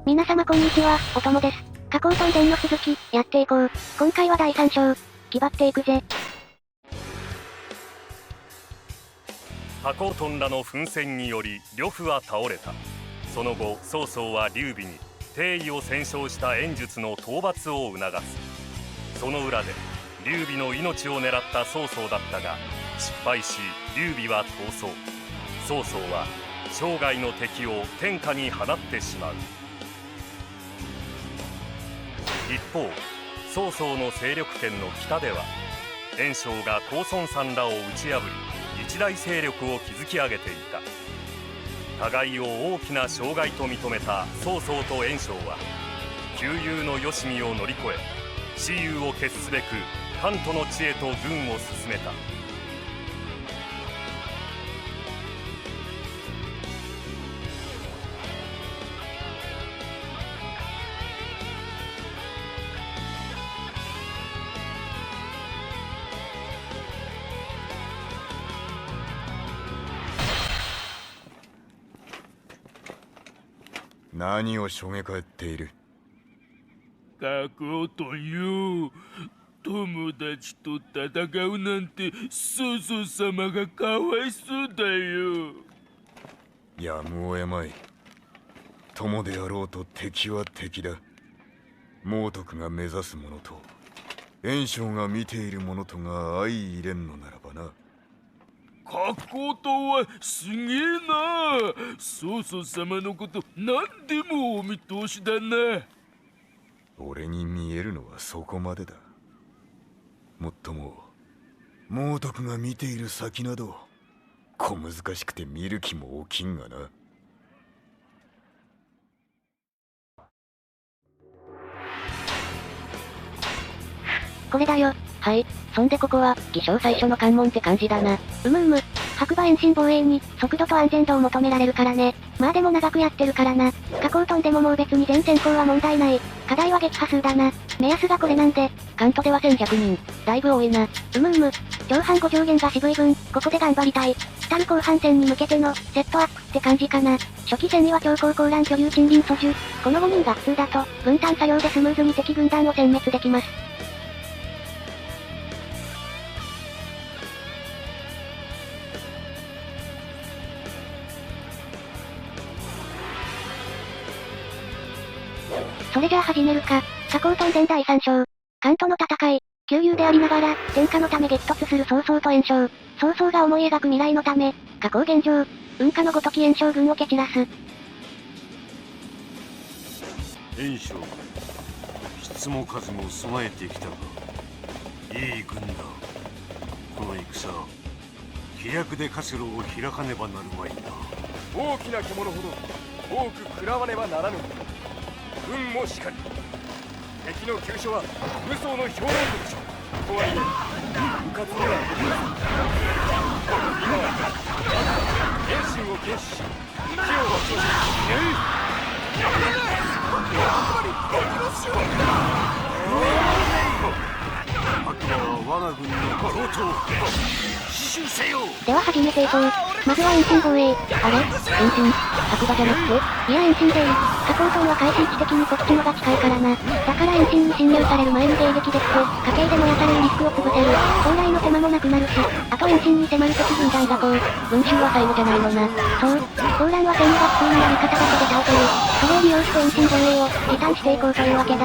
皆様こんにちは、おともです。加工トン伝の続き、やっていこう。今回は第3章。気張っていくぜ。加工トンらの奮戦により呂布は倒れた。その後曹操は劉備に帝位を戦勝した演術の討伐を促す。その裏で劉備の命を狙った曹操だったが失敗し、劉備は逃走。曹操は生涯の敵を天下に放ってしまう。一方、曹操の勢力圏の北では袁紹が公孫さんらを打ち破り一大勢力を築き上げていた。互いを大きな障害と認めた曹操と袁紹は旧友のよしみを乗り越え雌雄を決すべく関東の地へと軍を進めた。何をしょげ返っている。加工トンよ、友達と戦うなんて曹操様がかわいそうだよ。やむを得まい。友であろうと敵は敵だ。猛徳が目指す者と袁紹が見ている者とが相入れんのならばな。加工トンはすげえな。曹操様のこと何でもお見通しだな。俺に見えるのはそこまでだ。もっとも猛徳が見ている先など小難しくて見る気も起きんがな。これだよ。はい。そんでここは、偽証最初の関門って感じだな。白馬遠心防衛に、速度と安全度を求められるからね。まあでも長くやってるからな。加工トンでももう別に全戦闘は問題ない。課題は撃破数だな。目安がこれなんで。関東では1100人。だいぶ多いな。上半5上限が渋い分、ここで頑張りたい。来たる後半戦に向けての、セットアップって感じかな。初期戦には強行高乱居留鎮林素樹。この5人が普通だと、分担作業でスムーズに敵軍団を殲滅できます。それじゃあ始めるか。加工トン伝第3章。関東の戦い。旧友でありながら、天下のため激突する曹操と袁紹。曹操が思い描く未来のため、加工現状。雲下のごとき袁紹軍を蹴散らす。袁紹、質も数も備えてきたが、いい軍だ。この戦、気略で活路を開かねばなるまいな。大きな獣ほど多く食らわねばならぬ。軍もしかり、敵の急所は武装の兵糧庫でしょう。とはいえ、迂闊にはできません。今は遠心を軽視し、勢を落とし、悪魔は我が軍の強盗。死守せよ。では始めていこう。まずは遠心防衛。あれ遠心白馬じゃなくていや遠心でいい。加工トンは開始位置的にこっちのが近いからな。だから遠心に侵入される前に迎撃できて、家計で燃やされるリスクを潰せる。本来の手間もなくなるし、あと遠心に迫る敵軍団がこう。群衆は最後じゃないのな。そう。高蘭は戦利が普通なやり方だけで倒せる。それを利用して遠心防衛を時短していこうというわけだ。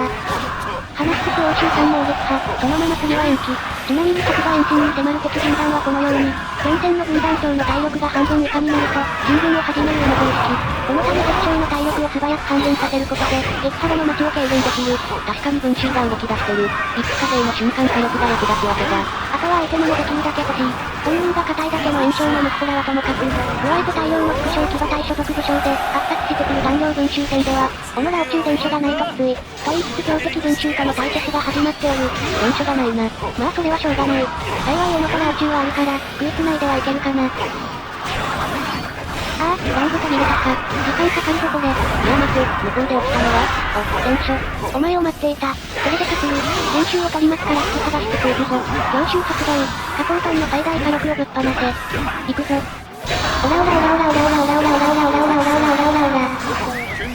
話しつつ欧州間も撃破。そのまま次は延期。ちなみに白馬遠心に迫る敵軍団はこのように、前線の軍団長の体力が半分以下になると、進軍を始めるような方式。このため敵将の体力を素早く半減させることで、撃破後の街を軽減できる。確かに群衆が動き出してる。一気火星の瞬間火力が役立つわけだ。あとは相手のもできるだけ欲しい。本人が硬いだけの炎症の息子らはともかく、加えて大量の副将騎馬隊所属武将で、圧殺してくる残量群衆戦では、おのら宇宙電書がないときつい。と言いつつ強敵群衆との対決が始まっておる。電書がないな。まあそれはしょうがない。幸いおのから宇宙はあるから、食いつないではいけるかな。ああ、だいぶ途切れたか。時間かかるぞこれ。いや待て、向こうで起きたのは、電書。お前を待っていた。それで勝つる。練習を取りますから引き剥がしてくるぞ。領収発動。加工トンの最大火力をぶっ放せ。行くぞ。オラオラオラオラオラオラオラオラオラオラオラオラオラオラオラオラオラ。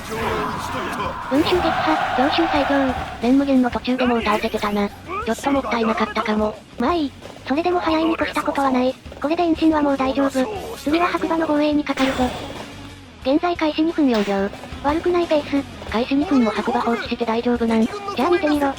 群衆撃破、強襲最強。連無限の途中でもう倒せてたな。ちょっともったいなかったかも。まあいい。それでも早いに越したことはない。これで遠心はもう大丈夫。次は白馬の防衛にかかるぞ。現在開始2分4秒。悪くないペース。開始2分も白馬放棄して大丈夫なん。じゃあ見てみろ。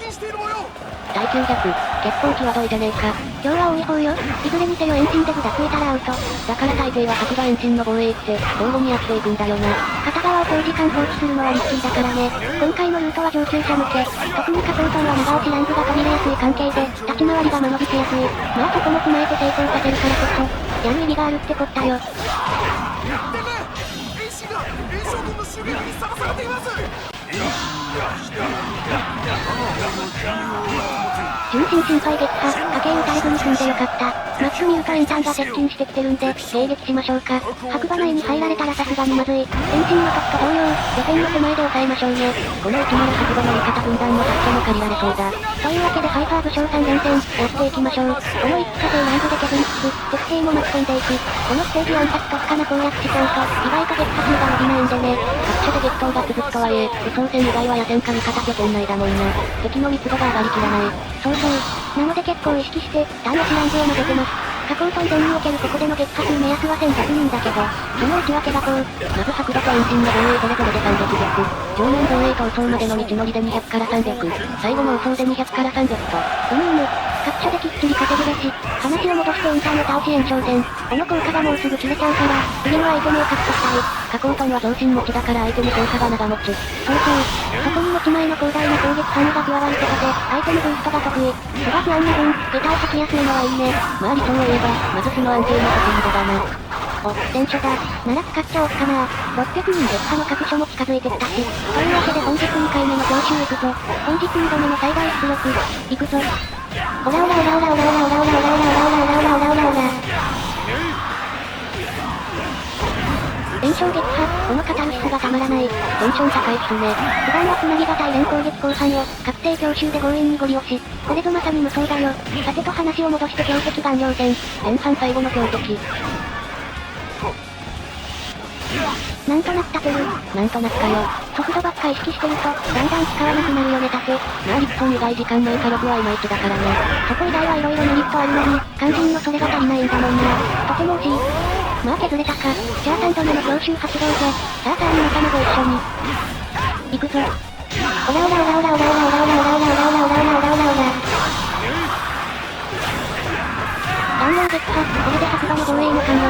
耐久100、結構際どいじゃねえか。今日は多い方よ。いずれにせよ遠心で札増えたらアウト。だから大抵は白馬遠心の防衛って交互にやっていくんだよな。片側を長時間放置するのはリスキーだからね。今回のルートは上級者向け。特に加藤さんは長押しランクが途切れやすい関係で、立ち回りが間延びしやすい。まあそこも踏まえて成功させるからこそ、やる意義があるってこったよ。純真心配撃破、家計打たれずに済んでよかった。マック見るとエンタンが接近してきてるんで、迎撃しましょうか。白馬内に入られたらさすがにまずい。エンジンの時と同様、予選の手前で抑えましょうね。この駅なら白馬の味方軍団の助けも借りられそうだ。というわけでハイパー武将3連戦、やっていきましょう。この一過性ライブで削りつつ、鉄兵も巻き込んでいく。このステージ暗殺とスカな攻略しちゃうと、意外と撃破数が伸びないんでね。各所で激闘が続くとはいえ、武装戦以外は野戦か味方拠点内だもんな。敵の密度が上がりきらない。そうそう。なので結構意識して、弾押しランブを混ぜてます。加工トン全におけるここでの撃破数目安は1100人だけど、その内訳がこう、まず白馬と遠心の防衛それぞれで300弱、正面防衛逃走までの道のりで200から300、最後の輸送で200から300と、各所できっちり稼ぐべし、話を戻してインターの倒し延長戦、この効果がもうすぐ切れちゃうから、次のアイテムを獲得したい。加工トンは増進持ちだからアイテム効果が長持ち。そうそう、そこに持ち前の広大な攻撃範囲が加わることで、アイテムブーストが得意。そが不安な分、下駄を吐きやすいのはいいね。まあ理想を言えば、まず素の安定の確保だな。お、伝書だ。なら使っちゃおっかな。600人撃破の各所も近づいてきたし。というわけで本日2回目の強襲行くぞ。本日2度目の最大出力。行くぞ。オラオラオラオラオラオラオラオラオラオラオラオラオラオラオラ。連勝撃破、このカタルシスがたまらない。テンション高いっすね。普段は繋ぎがたい連攻撃後半を、覚醒強襲で強引にゴリ押し。これぞまさに無双だよ。さてと話を戻して強敵顔料戦。前半最後の強敵。なんとなったという、なんとなったよ。速度ばっか意識してると、だんだん使わなくなるよねだって。まあリットン以外時間内火力はいまいちだからね。そこ以外はいろいろメリットあるのに、肝心のそれが足りないんだもんな。とても惜しい。まあ削れたか。じゃあ3度目の強襲発動じゃ。さあさあ皆様ご一緒に。行くぞ。オラオラオラオラオラオラオラオラオラオラオラオラオラオラオラオラ。弾丸撃破、これで白馬の防衛も完了。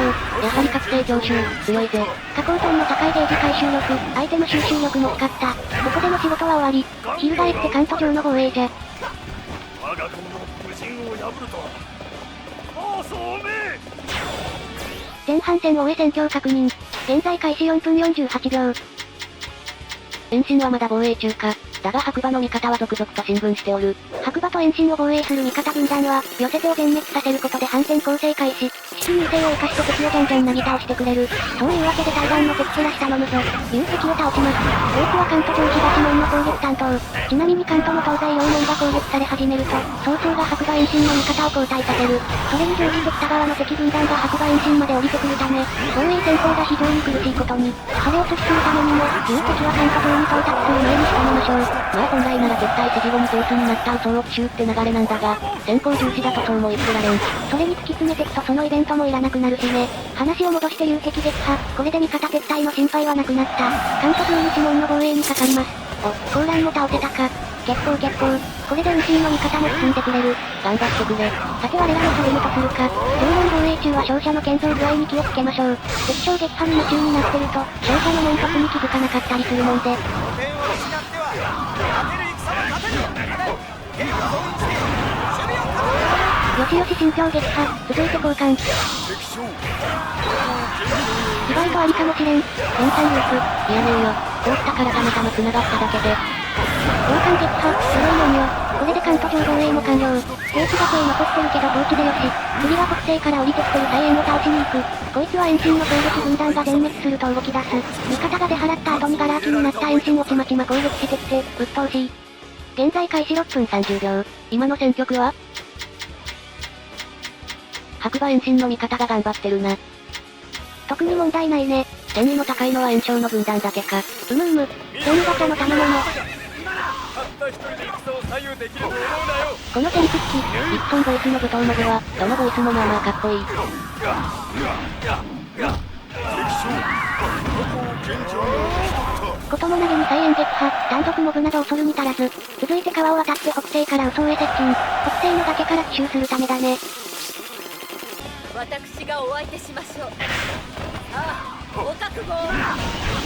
やはり覚醒強襲、強いぜ。加工トンの高いゲージ回収力、アイテム収集力も使った。ここでの仕事は終わり。翻って関東上の防衛じゃ。我が軍の無人を破るとは。ああ、そうめ。前半戦終え戦況確認。現在開始4分48秒。遠心はまだ防衛中か。だが白馬の味方は続々と進軍しておる。白馬と遠心を防衛する味方軍団は、寄せ手を全滅させることで反転攻勢開始。地球優勢を生かして敵をじゃんじゃんなぎ倒してくれる。そういうわけで対岸の敵減らし頼むぞ。流敵を倒します。多くは関東上東門の攻撃担当。ちなみに関東の東西両門が攻撃され始めると、曹操が白馬遠心の味方を交代させる。それに乗じて北側の敵軍団が白馬遠心まで降りてくるため、防衛戦法が非常に苦しいことに。それを阻止するためにも、流敵は関東上に到達する前に仕留めましょう。まあ本来なら絶対指示後にペースになった嘘を奇襲って流れなんだが、先行重視だとそうも言ってられん。それに突き詰めてくとそのイベントもいらなくなるしね。話を戻して流敵撃破、これで味方撤退の心配はなくなった。関東風に指紋の防衛にかかります。お、高蘭も倒せたか。結構。これで運針の味方も進んでくれる。頑張ってくれ。さて我らのトレムとするか。正門防衛中は勝者の建造具合に気をつけましょう。敵将撃破に夢中になってると、勝者の門突に気づかなかったりするもんで。よしよし心境撃破、続いて交換。意外とありかもしれん。連鎖ループ、いやねえよ。こうしたからたまたま繋がっただけで。交換撃破、すごいもんよ。これで関東上防衛も完了。兵士だけ残ってるけど放置でよし。次は北西から降りてきてる大円を倒しに行く。こいつは遠心の攻撃軍団が全滅すると動き出す。味方が出払った後にガラ空きになった遠心をちまちま攻撃してきて、鬱陶しい。現在開始6分30秒。今の戦局は白馬遠心の味方が頑張ってるな。と特に問題ないね。戦意の高いのは炎章の軍団だけか。戦力ガチャの賜物。たった一人で戦を左右できると思うなよ。この戦術機、一本ボイスの武闘モブは、どのボイスもまあまあかっこいい。ことも投げに再演撃破、単独モブなど恐るに足らず。続いて川を渡って北西から嘘へ接近。北西の崖から奇襲するためだね。私がお相手しましょう。さあ、ご覚悟を。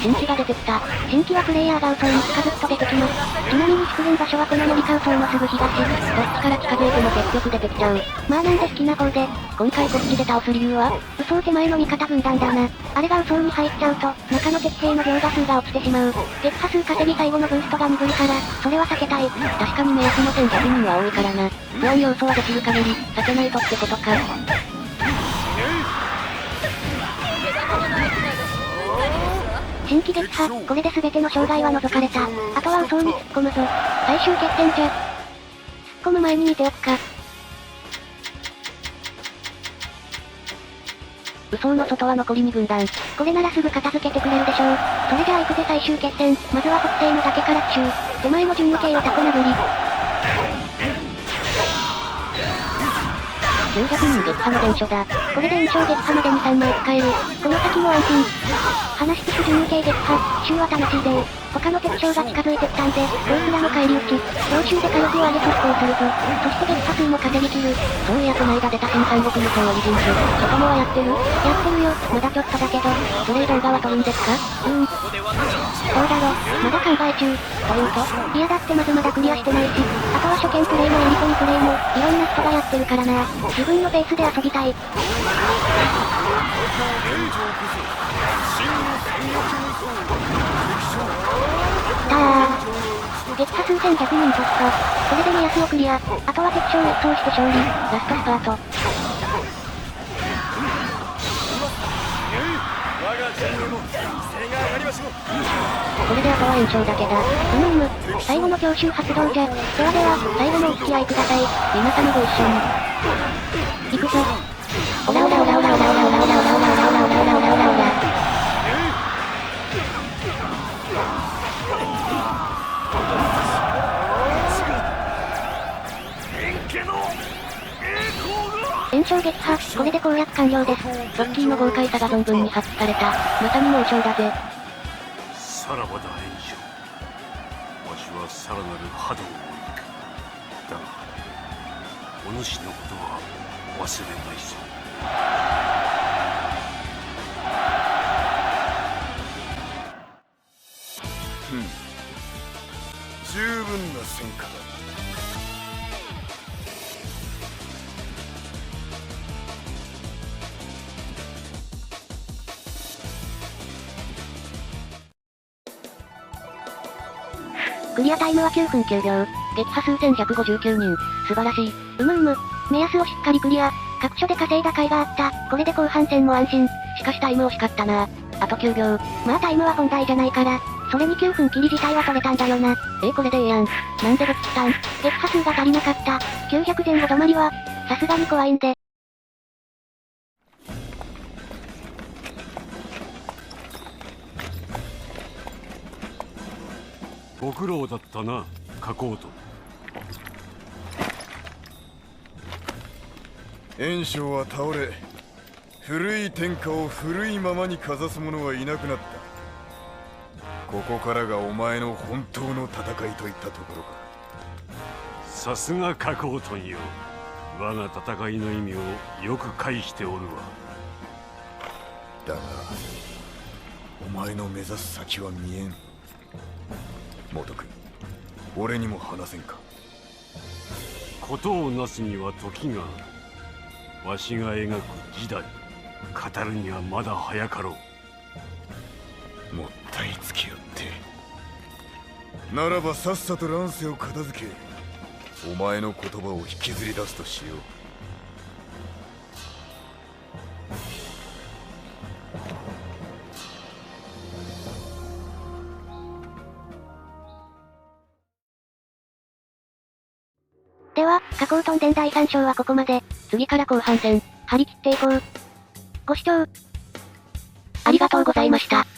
新規が出てきた。新規はプレイヤーが嘘に近づくと出てきます。ちなみに出現場所はこの森か嘘のすぐ東。どっちから近づいても結局出てきちゃう。まあなんで好きな方で。今回こっちで倒す理由は嘘手前の味方軍団だな。あれが嘘に入っちゃうと、中の敵兵の秒打数が落ちてしまう。撃破数稼ぎ最後のブーストが鈍るから、それは避けたい。確かに目安の1100人は多いからな。不安要素はできる限り、避けないとってことか。新規撃破、これで全ての障害は除かれた。あとは嘘に突っ込むぞ。最終決戦じゃ。突っ込む前に見ておくか。嘘の外は残り2軍団。これならすぐ片付けてくれるでしょう。それじゃあ行くぜ最終決戦。まずは北西の崖から奇襲。手前の順位系をタコ殴り。900人撃破の伝書だ。これで炎章撃破までに3枚使える。この先も安心。話しつつ順位系撃破。奇襲は楽しいでー。他の敵将が近づいてきたんで、ロープらの返り討ち。召集で火力を上げ速攻するぞ。そして撃破数も稼ぎきる。そういやこないだ出た新三国無双オリジンズ。外もはやってる？やってるよ。まだちょっとだけど。プレイ動画は撮るんですか？そうだろ。まだ考え中。というといやだってまだクリアしてないし。あとは初見プレイもやり込みプレイも、いろんな人がやってるからな。自分のペースで遊びたい。撃破数1100人突破。これで目安をクリア。あとは敵将を一掃して勝利。ラストスパート。我が陣営も威勢が上がりましょう。これであとは炎章だけだ。最後の強襲発動じゃ。では、最後のお付き合いください。皆様ご一緒に。行くぞ。オラオラオラオラオラオラオラオラオラオラオラオラオラオラオラオラオラ。炎章撃破、これで攻略完了です。ロッキーの豪快さが存分に発揮された。まさに猛将だぜ。さらばだ炎章。わしはさらなる波動を行く。だがお主のことは忘れないぞ。十分な戦果だ。クリアタイムは9分9秒。撃破数1159人。素晴らしい。目安をしっかりクリア。各所で稼いだ甲斐があった。これで後半戦も安心。しかしタイム惜しかったな。あと9秒。まあタイムは本題じゃないから。それに9分切り自体は取れたんだよな。これでええやん。なんでぶっつったん？撃破数が足りなかった。900前後止まりは、さすがに怖いんで。ご苦労だったな、加工と。炎章は倒れ、古い天下を古いままにかざす者はいなくなった。ここからがお前の本当の戦いといったところか。さすが加工とよ。我が戦いの意味をよく返しておるわ。だがお前の目指す先は見えん。元君、俺にも話せんか。事をなすには時がある。わしが描く時代、語るにはまだ早かろう。もったいつきよって。ならばさっさと乱世を片付け、お前の言葉を引きずり出すとしよう。では、加工トン伝第3章はここまで。次から後半戦、張り切っていこう。ご視聴とうございました。